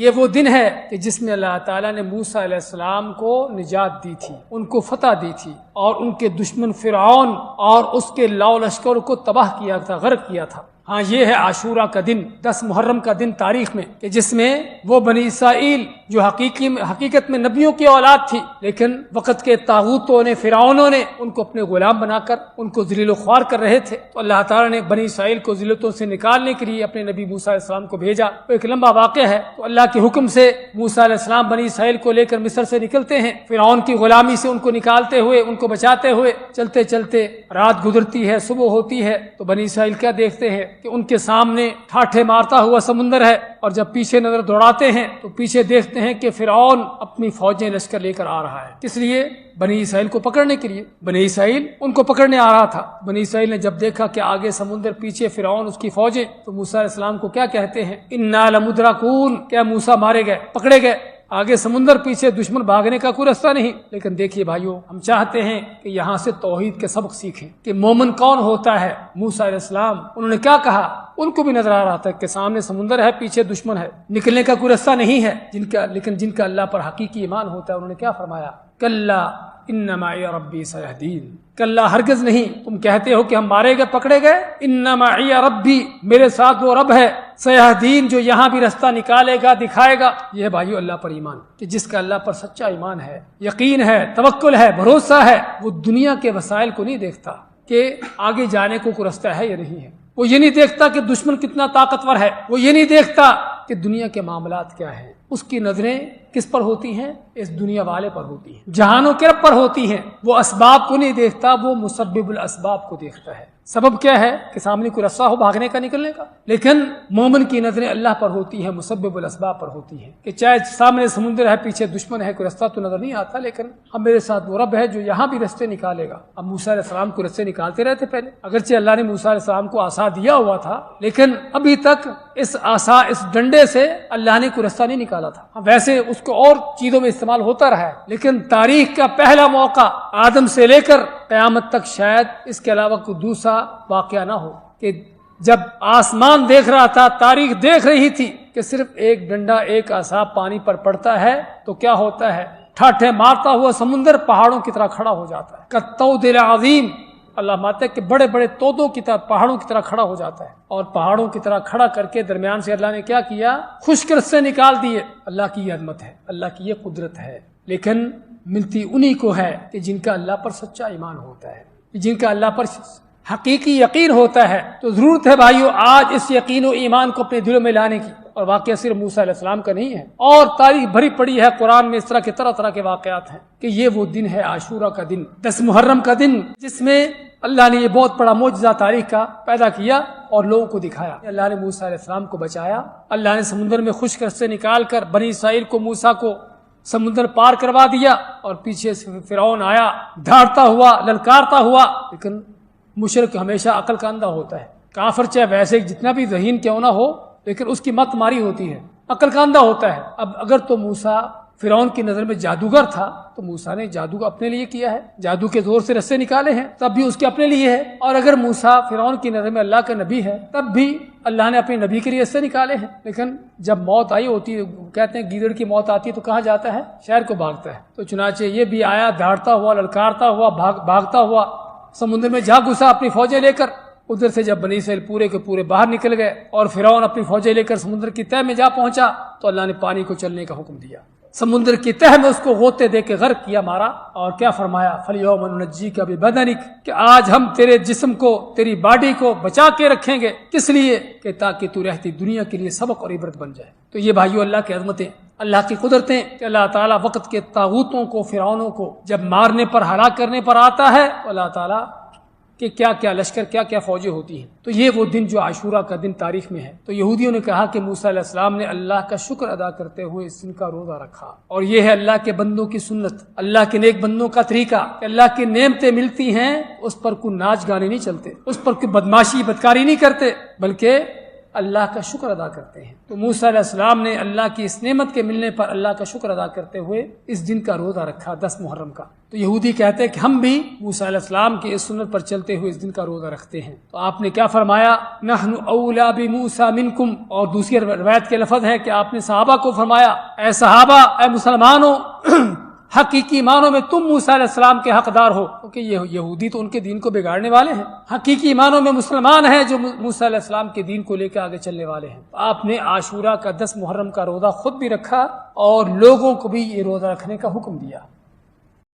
یہ وہ دن ہے کہ جس میں اللہ تعالیٰ نے موسیٰ علیہ السلام کو نجات دی تھی، ان کو فتح دی تھی، اور ان کے دشمن فرعون اور اس کے لاؤ لشکر کو تباہ کیا تھا، غرق کیا تھا۔ ہاں، یہ ہے عاشورہ کا دن، 10 محرم کا دن تاریخ میں، کہ جس میں وہ بنی اسرائیل جو حقیقت میں نبیوں کی اولاد تھی، لیکن وقت کے طاغوتوں نے، فرعونوں نے ان کو اپنے غلام بنا کر ان کو ذلیل و خوار کر رہے تھے، تو اللہ تعالیٰ نے بنی اسرائیل کو ذلتوں سے نکالنے کے لیے اپنے نبی موسیٰ علیہ السلام کو بھیجا۔ وہ ایک لمبا واقعہ ہے۔ تو اللہ کے حکم سے موسیٰ علیہ السلام بنی اسرائیل کو لے کر مصر سے نکلتے ہیں، فرعون کی غلامی سے ان کو نکالتے ہوئے، ان کو بچاتے ہوئے، چلتے چلتے رات گزرتی ہے، صبح ہوتی ہے، تو بنی اسرائیل کیا دیکھتے ہیں کہ ان کے سامنے ٹھاٹھے مارتا ہوا سمندر ہے، اور جب پیچھے نظر دوڑاتے ہیں تو پیچھے دیکھتے ہیں کہ فرعون اپنی فوجیں لشکر لے کر آ رہا ہے۔ کس لیے؟ بنی اسرائیل کو پکڑنے کے لیے۔ بنی اسرائیل ان کو پکڑنے آ رہا تھا۔ بنی اسرائیل نے جب دیکھا کہ آگے سمندر، پیچھے فرعون، اس کی فوجیں، تو موسیٰ علیہ السلام کو کیا کہتے ہیں؟ انا لمدرکون، کیا موسیٰ مارے گئے، پکڑے گئے؟ آگے سمندر، پیچھے دشمن، بھاگنے کا کوئی راستہ نہیں۔ لیکن دیکھیے بھائیو، ہم چاہتے ہیں کہ یہاں سے توحید کے سبق سیکھیں کہ مومن کون ہوتا ہے۔ موسیٰ علیہ السلام انہوں نے کیا کہا؟ ان کو بھی نظر آ رہا تھا کہ سامنے سمندر ہے، پیچھے دشمن ہے، نکلنے کا کوئی راستہ نہیں ہے، لیکن جن کا اللہ پر حقیقی ایمان ہوتا ہے، انہوں نے کیا فرمایا؟ کلا ان معی ربی سیہدین، کلا ہرگز نہیں، تم کہتے ہو کہ ہم مارے گئے، پکڑے گئے، ان معی ربی، میرے ساتھ وہ رب ہے، سیہدین، جو یہاں بھی راستہ نکالے گا، دکھائے گا۔ یہ بھائیو اللہ پر ایمان، کہ جس کا اللہ پر سچا ایمان ہے، یقین ہے، توکل ہے، بھروسہ ہے، وہ دنیا کے وسائل کو نہیں دیکھتا کہ آگے جانے کو کوئی راستہ ہے یا نہیں ہے، وہ یہ نہیں دیکھتا کہ دشمن کتنا طاقتور ہے، وہ یہ نہیں دیکھتا کہ دنیا کے معاملات کیا ہیں۔ اس کی نظریں کس پر ہوتی ہیں؟ اس دنیا والے پر ہوتی ہیں، جہانوں کے رب پر ہوتی ہیں۔ وہ اسباب کو نہیں دیکھتا، وہ مسبب الاسباب کو دیکھتا ہے۔ سبب کیا ہے؟ کہ سامنے کوئی راستہ ہو بھاگنے کا، نکلنے کا۔ لیکن مومن کی نظریں اللہ پر ہوتی ہیں، مسبب الاسباب پر ہوتی ہیں، کہ چاہے سامنے سمندر ہے، پیچھے دشمن ہے، کوئی راستہ تو نظر نہیں آتا، لیکن ہم میرے ساتھ وہ رب ہے جو یہاں بھی راستے نکالے گا۔ اب موسیٰ علیہ السلام کو راستے نکالتے رہتے پہلے، اگرچہ اللہ نے موسیٰ علیہ السلام کو عصا دیا ہوا تھا، لیکن ابھی تک اس عصا، اس ڈنڈے سے اللہ نے کوئی راستہ نہیں نکالا تھا۔ ویسے اس کو اور چیزوں میں استعمال ہوتا رہا ہے، لیکن تاریخ کا پہلا موقع آدم سے لے کر قیامت تک شاید اس کے علاوہ کوئی دوسرا واقعہ نہ ہو کہ جب آسمان دیکھ رہا تھا، تاریخ دیکھ رہی تھی کہ صرف ایک ڈنڈا، ایک عصا پانی پر پڑتا ہے تو کیا ہوتا ہے؟ ٹھاٹھے مارتا ہوا سمندر پہاڑوں کی طرح کھڑا ہو جاتا ہے، کالطود العظیم۔ اللہ ماتے کہ بڑے بڑے تودوں کی طرح، پہاڑوں کی طرح کھڑا ہو جاتا ہے، اور پہاڑوں کی طرح کھڑا کر کے درمیان سے اللہ نے کیا کیا؟ خشک رستے نکال دیے۔ اللہ کی یہ عظمت ہے، اللہ کی یہ قدرت ہے، لیکن ملتی انہی کو ہے کہ جن کا اللہ پر سچا ایمان ہوتا ہے، جن کا اللہ پر حقیقی یقین ہوتا ہے۔ تو ضرورت ہے بھائیو آج اس یقین و ایمان کو اپنے دلوں میں لانے کی، اور واقعہ صرف موسیٰ علیہ السلام کا نہیں ہے، اور تاریخ بھری پڑی ہے قرآن میں، اس طرح کے طرح طرح کے واقعات ہیں کہ یہ وہ دن ہے، عاشورہ کا دن، 10 محرم کا دن، جس میں اللہ نے یہ بہت بڑا معجزہ تاریخ کا پیدا کیا اور لوگوں کو دکھایا۔ اللہ نے موسیٰ علیہ السلام کو بچایا، اللہ نے سمندر میں خشک رستے نکال کر بنی اسرائیل کو، موسیٰ کو سمندر پار کروا دیا، اور پیچھے سے فرعون آیا دھاڑتا ہوا، للکارتا ہوا۔ لیکن مشرک ہمیشہ عقل کا اندھا ہوتا ہے، کافر چاہے ویسے جتنا بھی ذہین کیوں نہ ہو، لیکن اس کی مت ماری ہوتی ہے، عقل کا اندھا ہوتا ہے۔ اب اگر تو موسیٰ فرعون کی نظر میں جادوگر تھا، تو موسیٰ نے جادو اپنے لیے کیا ہے، جادو کے زور سے رستے نکالے ہیں، تب بھی اس کے اپنے لیے ہے۔ اور اگر موسیٰ فرعون کی نظر میں اللہ کا نبی ہے، تب بھی اللہ نے اپنے نبی کے لیے رستے نکالے ہیں۔ لیکن جب موت آئی ہوتی ہے، کہتے ہیں گیدڑ کی موت آتی ہے تو کہاں جاتا ہے؟ شہر کو بھاگتا ہے۔ تو چنانچہ یہ بھی آیا دھاڑتا ہوا، للکارتا ہوا، بھاگتا ہوا، سمندر میں جا گھسا اپنی فوجیں لے کر۔ ادھر سے جب بنی اسرائیل پورے کے پورے باہر نکل گئے اور فرعون اپنی فوجیں لے کر سمندر کی تہہ میں جا پہنچا، تو اللہ نے پانی کو چلنے کا حکم دیا، سمندر کی تہہ میں اس کو غوطے دے کے غرق کیا، مارا، اور کیا فرمایا؟ فَالْيَوْمَ نُنَجِّيكَ بِبَدَنِكَ، کہ آج ہم تیرے جسم کو، تیری باڈی کو بچا کے رکھیں گے۔ کس لیے؟ کہ تاکہ تو رہتی دنیا کے لیے سبق اور عبرت بن جائے۔ تو یہ بھائیو اللہ کی عظمتیں، اللہ کی قدرتیں، کہ اللہ تعالیٰ وقت کے طاغوتوں کو، فرعونوں کو جب مارنے پر، ہلاک کرنے پر آتا ہے، تو اللہ تعالیٰ کہ کیا کیا لشکر، کیا کیا فوجیں ہوتی ہیں۔ تو یہ وہ دن جو عاشورہ کا دن تاریخ میں ہے۔ تو یہودیوں نے کہا کہ موسیٰ علیہ السلام نے اللہ کا شکر ادا کرتے ہوئے اس دن کا روزہ رکھا، اور یہ ہے اللہ کے بندوں کی سنت، اللہ کے نیک بندوں کا طریقہ، کہ اللہ کی نعمتیں ملتی ہیں، اس پر کوئی ناچ گانے نہیں چلتے، اس پر کوئی بدماشی، بدکاری نہیں کرتے، بلکہ اللہ کا شکر ادا کرتے ہیں۔ تو موسیٰ علیہ السلام نے اللہ کی اس نعمت کے ملنے پر اللہ کا شکر ادا کرتے ہوئے اس دن کا روزہ رکھا، 10 محرم کا۔ تو یہودی کہتے ہیں کہ ہم بھی موسیٰ علیہ السلام کے اس سنت پر چلتے ہوئے اس دن کا روزہ رکھتے ہیں۔ تو آپ نے کیا فرمایا؟ نحن اولا بموسیٰ منکم، اور دوسری روایت کے لفظ ہے کہ آپ نے صحابہ کو فرمایا، اے صحابہ، اے مسلمانوں، حقیقی معنوں میں تم موسیٰ علیہ السلام کے حقدار ہو، کیونکہ یہودی تو ان کے دین کو بگاڑنے والے ہیں۔ حقیقی معنوں میں مسلمان ہیں جو موسیٰ علیہ السلام کے دین کو لے کے آگے چلنے والے ہیں۔ آپ نے عاشورہ کا 10 محرم کا روزہ خود بھی رکھا اور لوگوں کو بھی یہ روزہ رکھنے کا حکم دیا۔